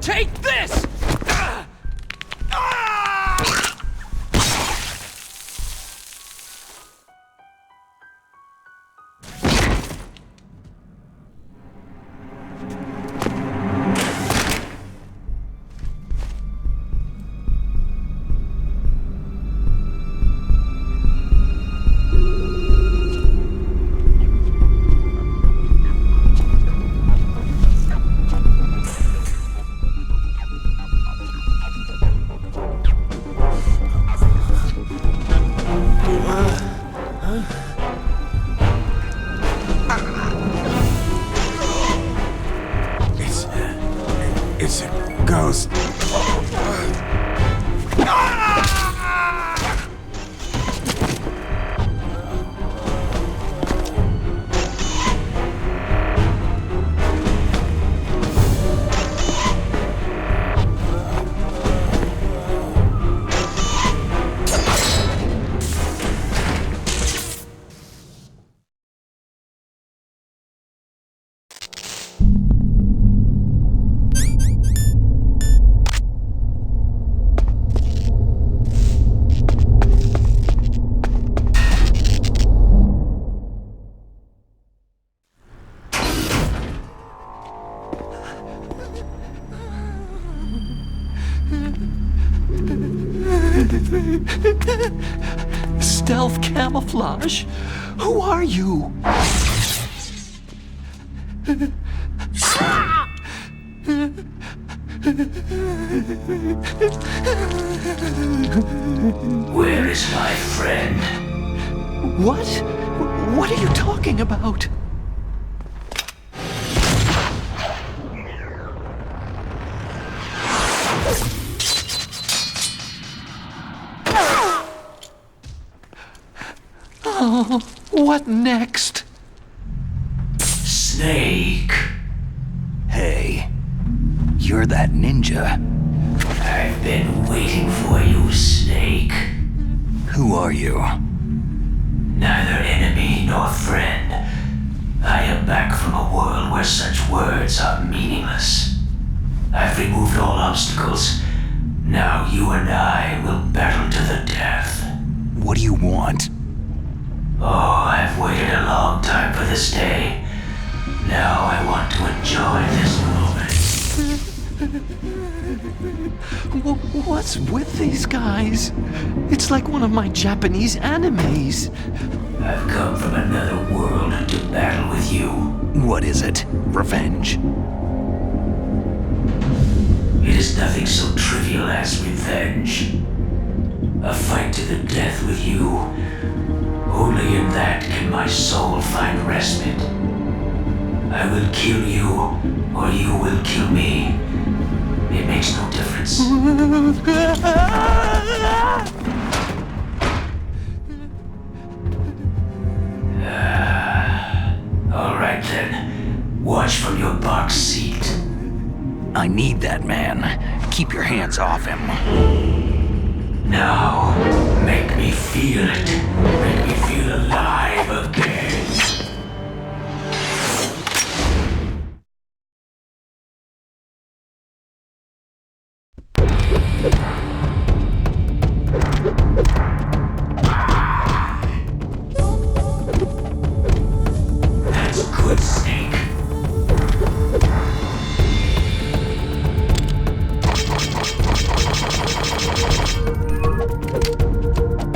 Take this! It's a ghost. Stealth camouflage? Who are you? Where is my friend? What? What are you talking about? Oh, what next? Snake. Hey, you're that ninja. I've been waiting for you, Snake. Who are you? Neither enemy nor friend. I am back from a world where such words are meaningless. I've removed all obstacles. Now you and I will battle to the death. What do you want? Oh, I've waited a long time for this day. Now I want to enjoy this moment. What's with these guys? It's like one of my Japanese animes. I've come from another world to battle with you. What is it? Revenge? It is nothing so trivial as revenge. A fight to the death with you. Only in that can my soul find respite. I will kill you, or you will kill me. It makes no difference. All right then. Watch from your box seat. I need that man. Keep your hands off him. Now, make me feel it. Make me feel alive again. That's good, Snake.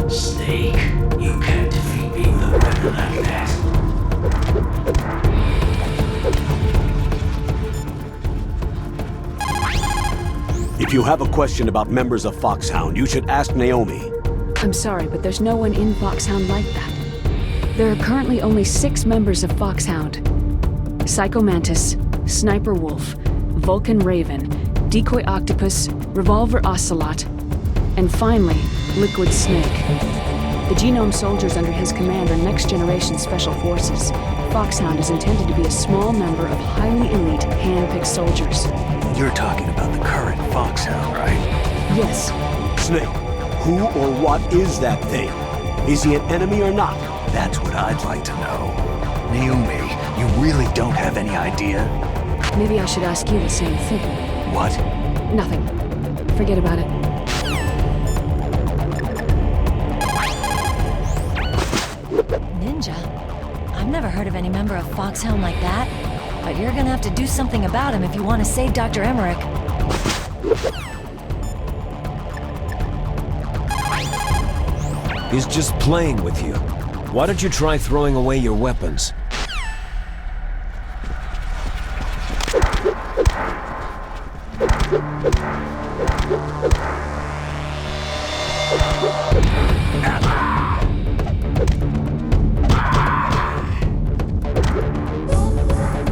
Snake, you can't defeat me with a weapon like that. If you have a question about members of Foxhound, you should ask Naomi. I'm sorry, but there's no one in Foxhound like that. There are currently only 6 members of Foxhound. Psycho Mantis, Sniper Wolf, Vulcan Raven, Decoy Octopus, Revolver Ocelot, and finally, Liquid Snake. The Genome soldiers under his command are next-generation special forces. Foxhound is intended to be a small number of highly elite, hand-picked soldiers. You're talking about the current Foxhound, right? Yes. Snake, who or what is that thing? Is he an enemy or not? That's what I'd like to know. Naomi, you really don't have any idea? Maybe I should ask you the same thing. What? Nothing. Forget about it. Ninja? I've never heard of any member of Foxhound like that. But you're gonna have to do something about him if you want to save Dr. Emmerich. He's just playing with you. Why don't you try throwing away your weapons?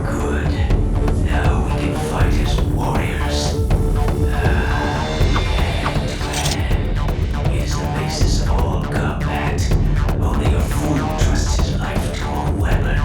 Good. Now we can fight as warriors. Is the basis of all combat. Only a fool trusts his life to a weapon.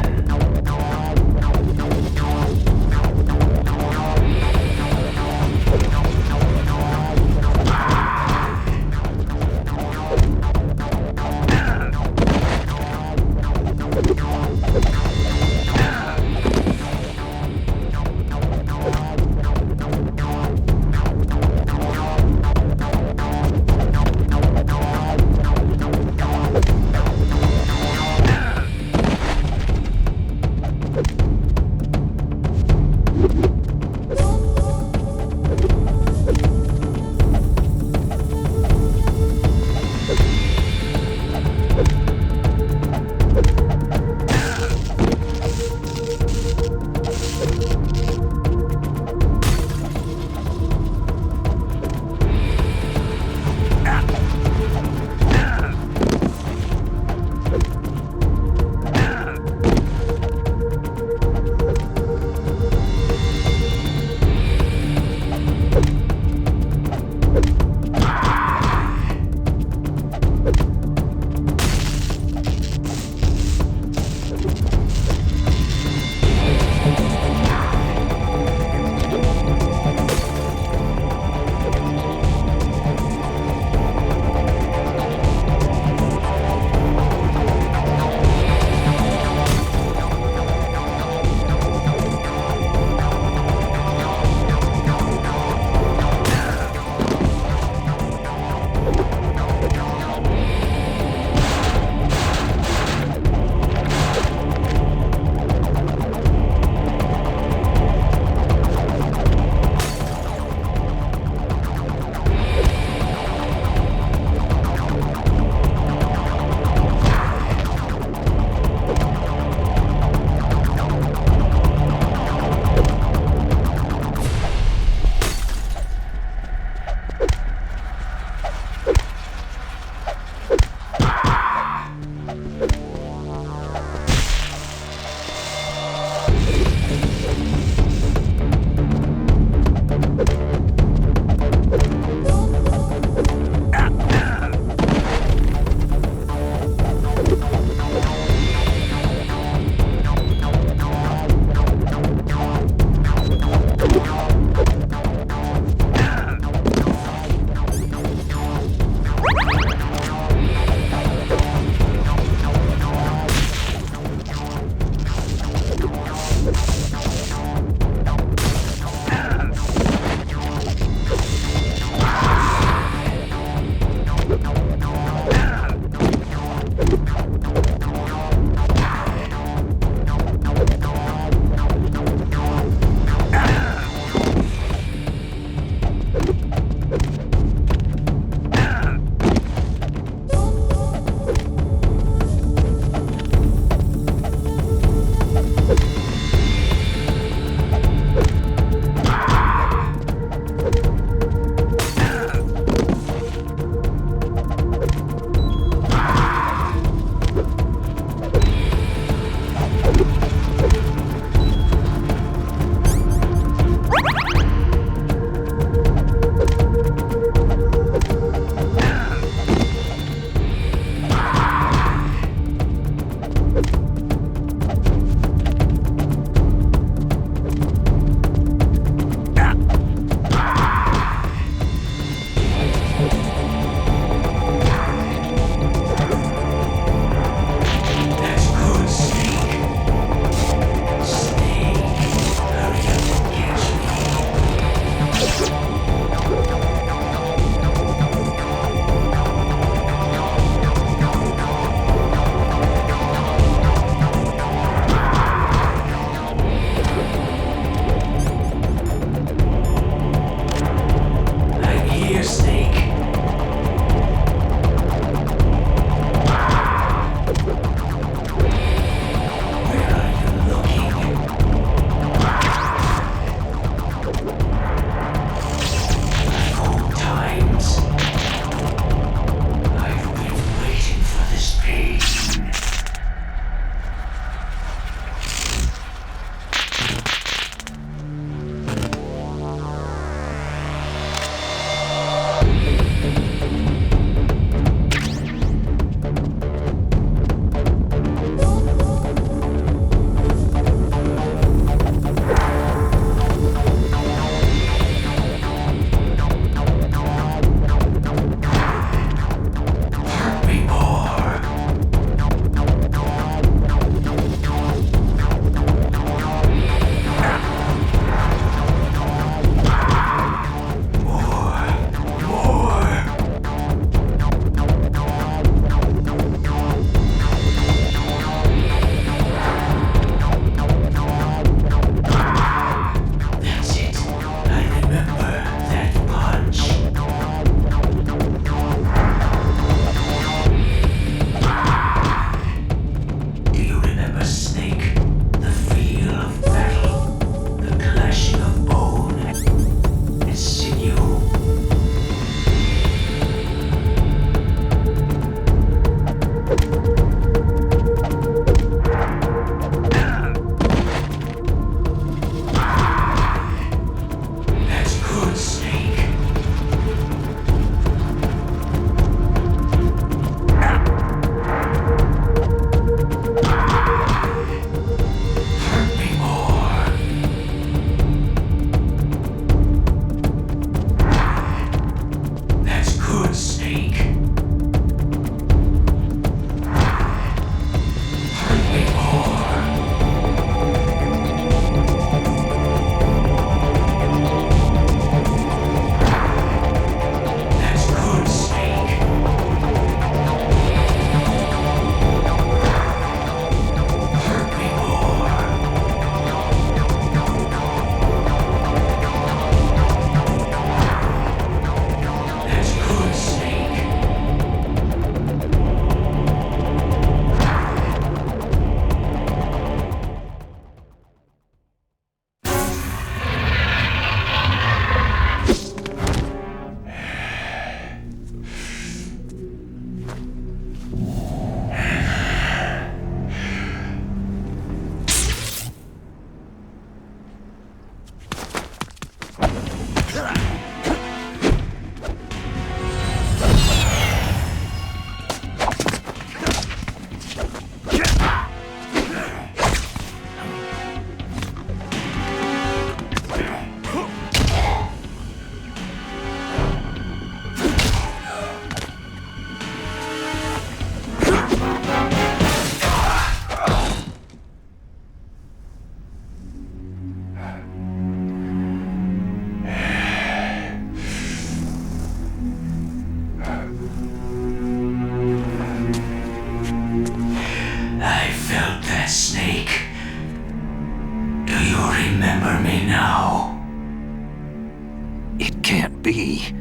can't be.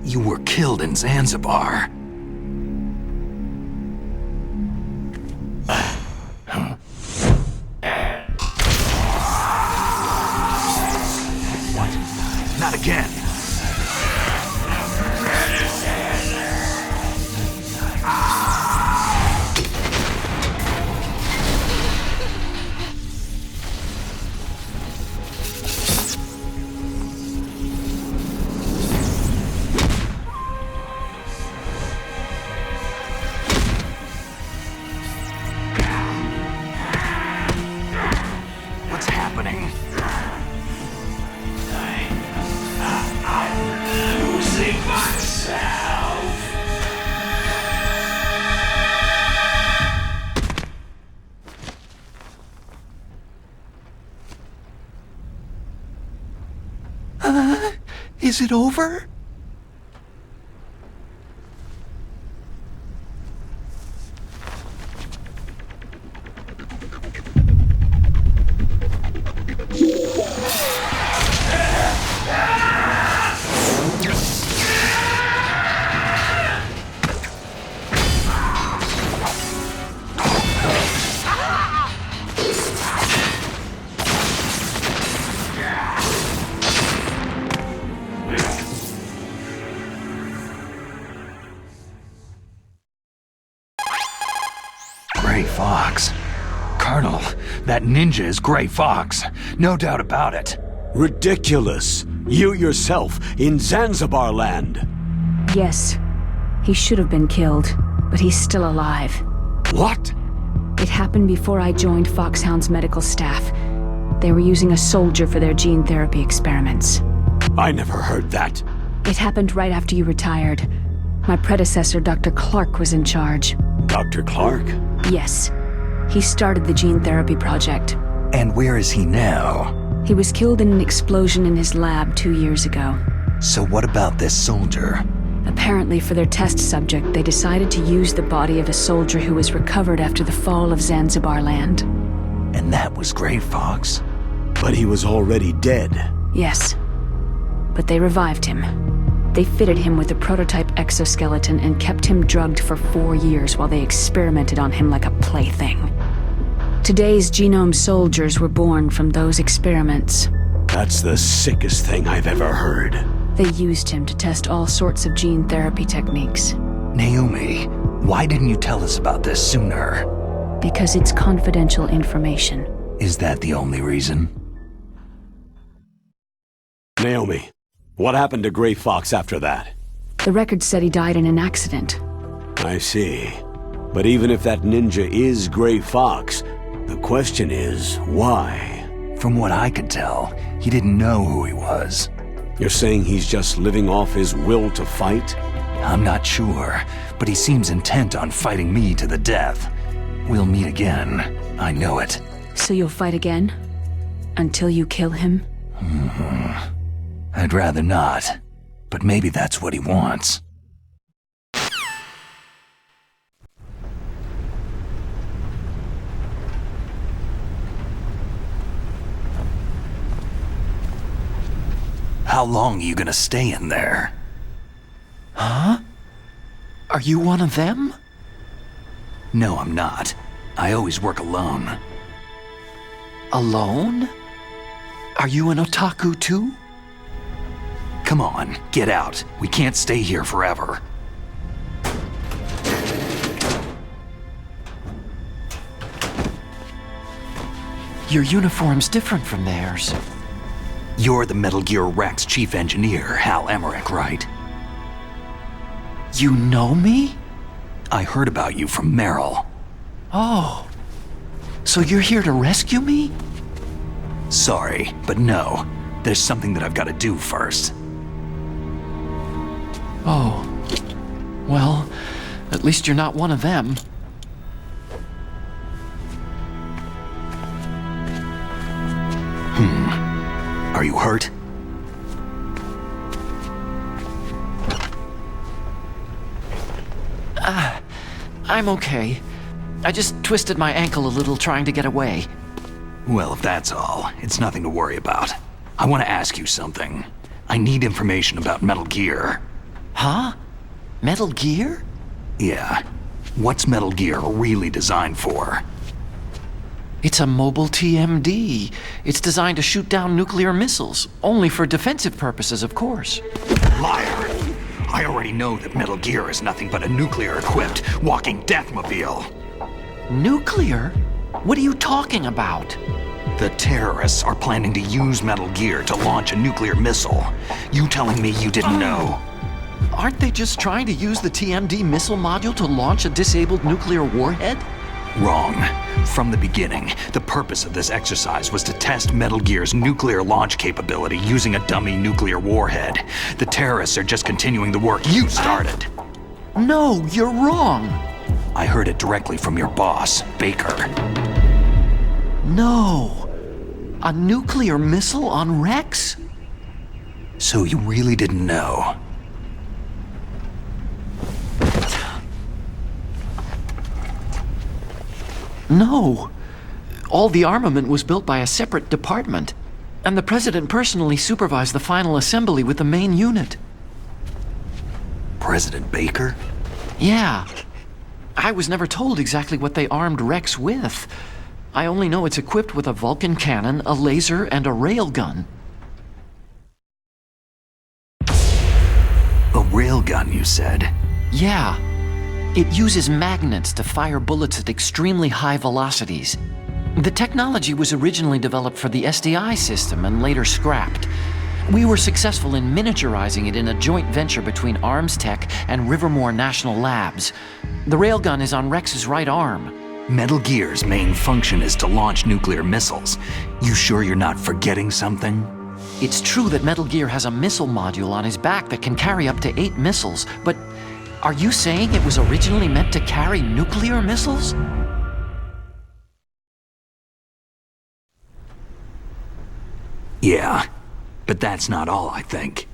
You were killed in Zanzibar. What? Not again. What's happening? I'm losing myself. Is it over? Gray Fox. Colonel, that ninja is Gray Fox. No doubt about it. Ridiculous. You yourself in Zanzibar land. Yes. He should have been killed, but he's still alive. What? It happened before I joined Foxhound's medical staff. They were using a soldier for their gene therapy experiments. I never heard that. It happened right after you retired. My predecessor, Dr. Clark, was in charge. Dr. Clark? Yes. He started the gene therapy project. And where is he now? He was killed in an explosion in his lab 2 years ago. So what about this soldier? Apparently, for their test subject, they decided to use the body of a soldier who was recovered after the fall of Zanzibar land. And that was Gray Fox? But he was already dead. Yes. But they revived him. They fitted him with a prototype exoskeleton and kept him drugged for 4 years while they experimented on him like a plaything. Today's genome soldiers were born from those experiments. That's the sickest thing I've ever heard. They used him to test all sorts of gene therapy techniques. Naomi, why didn't you tell us about this sooner? Because it's confidential information. Is that the only reason? Naomi, what happened to Gray Fox after that? The record said he died in an accident. I see. But even if that ninja is Gray Fox, the question is, why? From what I could tell, he didn't know who he was. You're saying he's just living off his will to fight? I'm not sure, but he seems intent on fighting me to the death. We'll meet again. I know it. So you'll fight again? Until you kill him? I'd rather not, but maybe that's what he wants. How long are you gonna stay in there? Huh? Are you one of them? No, I'm not. I always work alone. Alone? Are you an otaku too? Come on, get out. We can't stay here forever. Your uniform's different from theirs. You're the Metal Gear Rex chief engineer, Hal Emmerich, right? You know me? I heard about you from Meryl. Oh. So you're here to rescue me? Sorry, but no. There's something that I've got to do first. Oh. Well, at least you're not one of them. Are you hurt? I'm okay. I just twisted my ankle a little trying to get away. Well, if that's all, it's nothing to worry about. I want to ask you something. I need information about Metal Gear. Huh? Metal Gear? Yeah. What's Metal Gear really designed for? It's a mobile TMD. It's designed to shoot down nuclear missiles, only for defensive purposes, of course. Liar! I already know that Metal Gear is nothing but a nuclear-equipped walking deathmobile. Nuclear? What are you talking about? The terrorists are planning to use Metal Gear to launch a nuclear missile. You telling me you didn't know? Aren't they just trying to use the TMD missile module to launch a disabled nuclear warhead? Wrong. From the beginning, the purpose of this exercise was to test Metal Gear's nuclear launch capability using a dummy nuclear warhead. The terrorists are just continuing the work you started. No, you're wrong. I heard it directly from your boss, Baker. No. A nuclear missile on Rex? So you really didn't know? No. All the armament was built by a separate department, and the President personally supervised the final assembly with the main unit. President Baker? Yeah. I was never told exactly what they armed Rex with. I only know it's equipped with a Vulcan cannon, a laser, and a railgun. A railgun, you said? Yeah. It uses magnets to fire bullets at extremely high velocities. The technology was originally developed for the SDI system and later scrapped. We were successful in miniaturizing it in a joint venture between Arms Tech and Rivermore National Labs. The railgun is on Rex's right arm. Metal Gear's main function is to launch nuclear missiles. You sure you're not forgetting something? It's true that Metal Gear has a missile module on his back that can carry up to 8 missiles, but are you saying it was originally meant to carry nuclear missiles? Yeah, but that's not all, I think.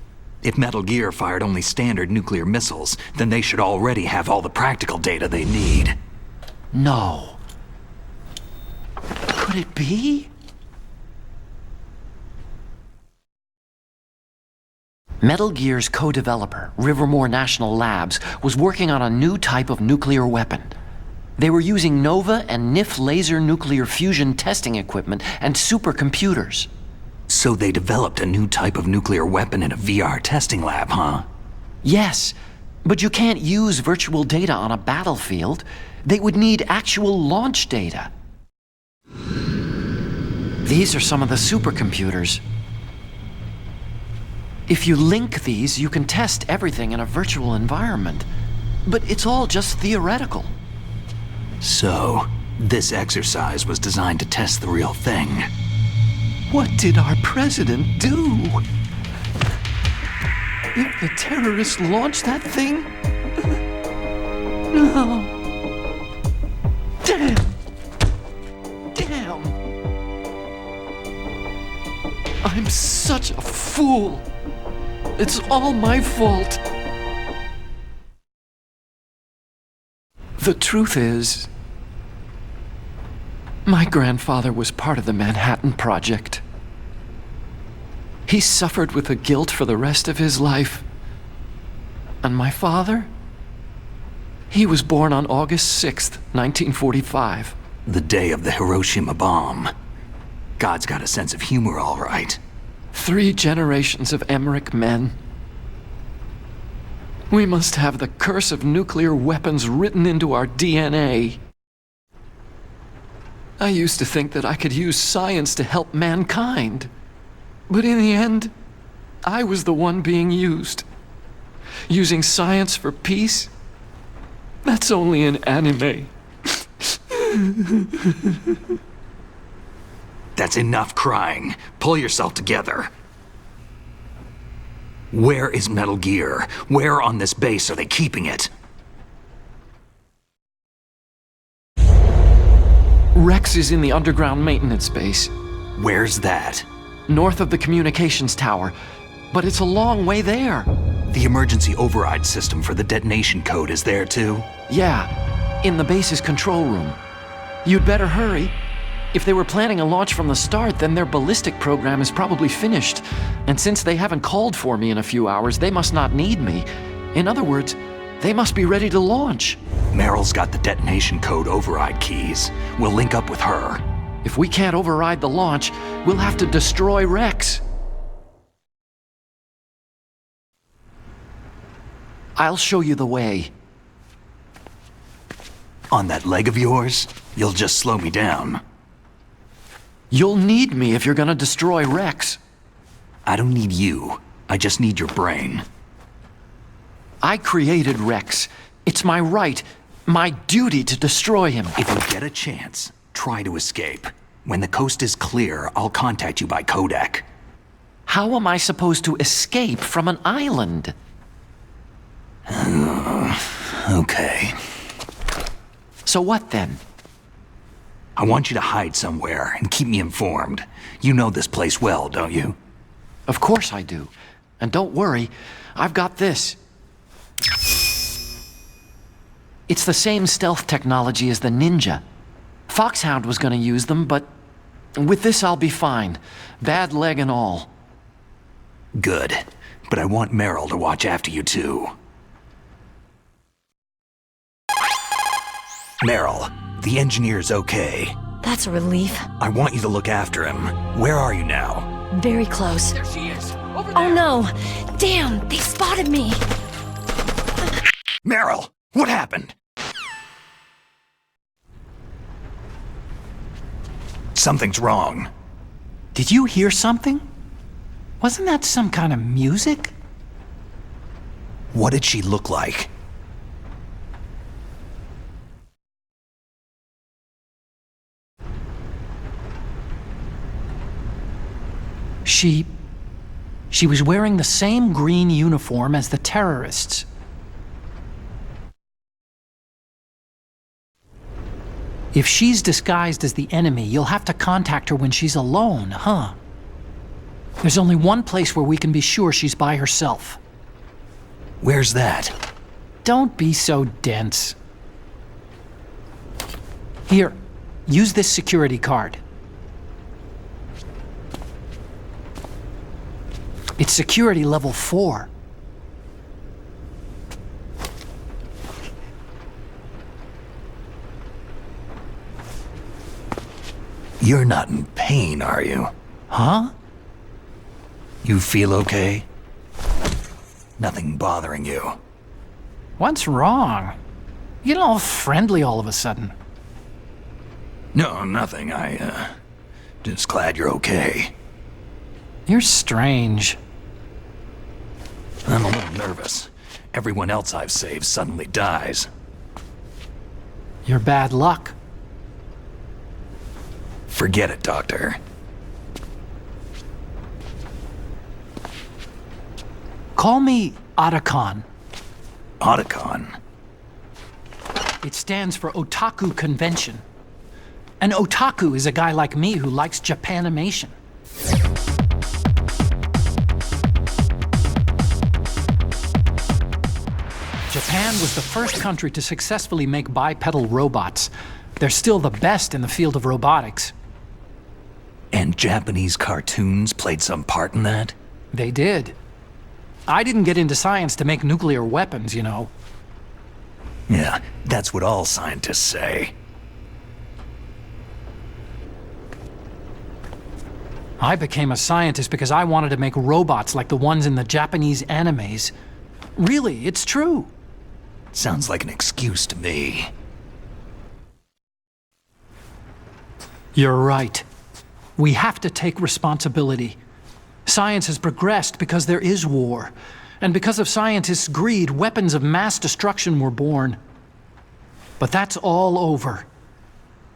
If Metal Gear fired only standard nuclear missiles, then they should already have all the practical data they need. No. Could it be? Metal Gear's co-developer, Rivermore National Labs, was working on a new type of nuclear weapon. They were using Nova and NIF laser nuclear fusion testing equipment and supercomputers. So they developed a new type of nuclear weapon in a VR testing lab, huh? Yes, but you can't use virtual data on a battlefield. They would need actual launch data. These are some of the supercomputers. If you link these, you can test everything in a virtual environment. But it's all just theoretical. So, this exercise was designed to test the real thing. What did our president do? If the terrorists launched that thing? No. Damn! Damn! I'm such a fool! It's all my fault. The truth is, my grandfather was part of the Manhattan Project. He suffered with the guilt for the rest of his life. And my father? He was born on August 6th, 1945. The day of the Hiroshima bomb. God's got a sense of humor, all right. 3 generations of Emmerich men. We must have the curse of nuclear weapons written into our DNA. I used to think that I could use science to help mankind. But in the end, I was the one being used. Using science for peace? That's only in anime. That's enough crying. Pull yourself together. Where is Metal Gear? Where on this base are they keeping it? Rex is in the underground maintenance base. Where's that? North of the communications tower. But it's a long way there. The emergency override system for the detonation code is there too? Yeah, in the base's control room. You'd better hurry. If they were planning a launch from the start, then their ballistic program is probably finished. And since they haven't called for me in a few hours, they must not need me. In other words, they must be ready to launch. Meryl's got the detonation code override keys. We'll link up with her. If we can't override the launch, we'll have to destroy Rex. I'll show you the way. On that leg of yours, you'll just slow me down. You'll need me if you're gonna destroy Rex. I don't need you. I just need your brain. I created Rex. It's my right, my duty to destroy him. If you get a chance, try to escape. When the coast is clear, I'll contact you by codec. How am I supposed to escape from an island? Okay. So what then? I want you to hide somewhere and keep me informed. You know this place well, don't you? Of course I do. And don't worry, I've got this. It's the same stealth technology as the Ninja. Foxhound was gonna use them, but with this I'll be fine. Bad leg and all. Good. But I want Meryl to watch after you too. Meryl, the engineer's okay. That's a relief. I want you to look after him. Where are you now? Very close. There she is! Over there! Oh no! Damn, they spotted me! Meryl, what happened? Something's wrong. Did you hear something? Wasn't that some kind of music? What did she look like? She was wearing the same green uniform as the terrorists. If she's disguised as the enemy, you'll have to contact her when she's alone, huh? There's only one place where we can be sure she's by herself. Where's that? Don't be so dense. Here, use this security card. It's security level 4. You're not in pain, are you? Huh? You feel okay? Nothing bothering you? What's wrong? You get all friendly all of a sudden. No, nothing. Just glad you're okay. You're strange. I'm a little nervous. Everyone else I've saved suddenly dies. You're bad luck. Forget it, Doctor. Call me Otacon. Otacon? It stands for Otaku Convention. An otaku is a guy like me who likes Japanimation. Japan was the first country to successfully make bipedal robots. They're still the best in the field of robotics. And Japanese cartoons played some part in that? They did. I didn't get into science to make nuclear weapons, you know. Yeah, that's what all scientists say. I became a scientist because I wanted to make robots like the ones in the Japanese animes. Really, it's true. Sounds like an excuse to me. You're right. We have to take responsibility. Science has progressed because there is war. And because of scientists' greed, weapons of mass destruction were born. But that's all over.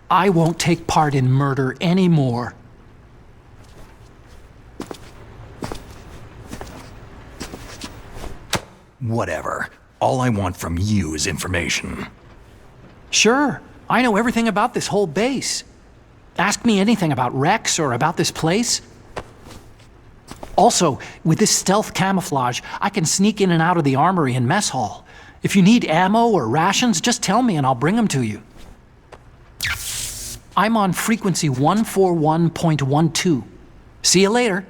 I won't take part in murder anymore. Whatever. All I want from you is information. Sure, I know everything about this whole base. Ask me anything about Rex or about this place. Also, with this stealth camouflage, I can sneak in and out of the armory and mess hall. If you need ammo or rations, just tell me and I'll bring them to you. I'm on frequency 141.12. See you later.